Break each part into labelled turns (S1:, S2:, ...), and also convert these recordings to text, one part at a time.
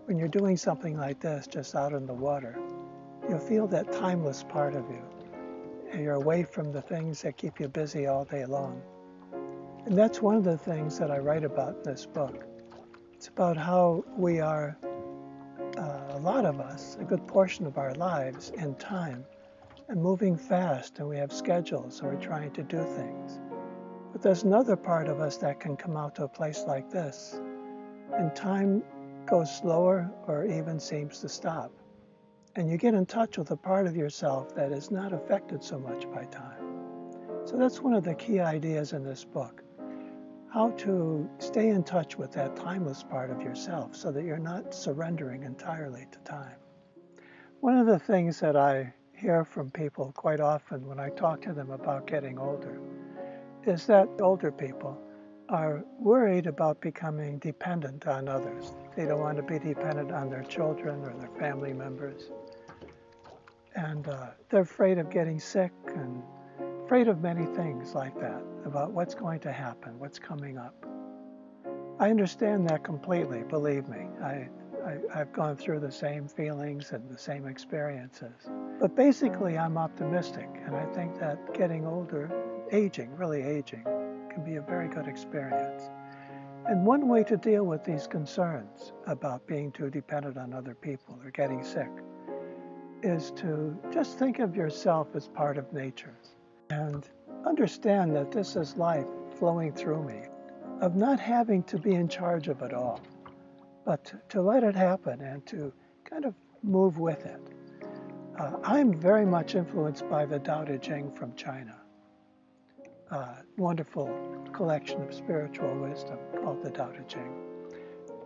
S1: When you're doing something like this, just out in the water, you'll feel that timeless part of you. And you're away from the things that keep you busy all day long. And that's one of the things that I write about in this book. It's about how we are, a lot of us, a good portion of our lives in time, and moving fast, and we have schedules, and we're trying to do things. But there's another part of us that can come out to a place like this, and time goes slower or even seems to stop. And you get in touch with a part of yourself that is not affected so much by time. So that's one of the key ideas in this book, how to stay in touch with that timeless part of yourself so that you're not surrendering entirely to time. One of the things that I hear from people quite often when I talk to them about getting older is that older people are worried about becoming dependent on others. They don't want to be dependent on their children or their family members. And they're afraid of getting sick and afraid of many things like that, about what's going to happen, what's coming up. I understand that completely, believe me. I've gone through the same feelings and the same experiences. But basically, I'm optimistic, and I think that getting older, aging, really aging, can be a very good experience. And one way to deal with these concerns about being too dependent on other people or getting sick is to just think of yourself as part of nature and understand that this is life flowing through me, of not having to be in charge of it all, but to let it happen and to kind of move with it. I'm very much influenced by the Tao Te Ching from China, a wonderful collection of spiritual wisdom called the Tao Te Ching.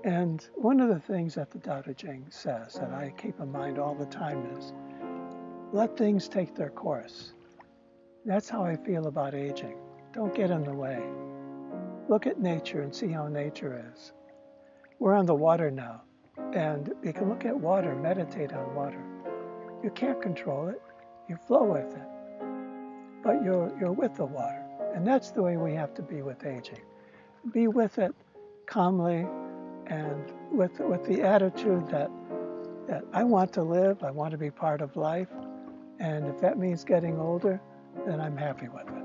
S1: And one of the things that the Tao Te Ching says that I keep in mind all the time is, let things take their course. That's how I feel about aging. Don't get in the way. Look at nature and see how nature is. We're on the water now, and you can look at water, meditate on water. You can't control it, you flow with it, but you're with the water. And that's the way we have to be with aging. Be with it calmly and with the attitude that I want to live, I want to be part of life, and if that means getting older, then I'm happy with it.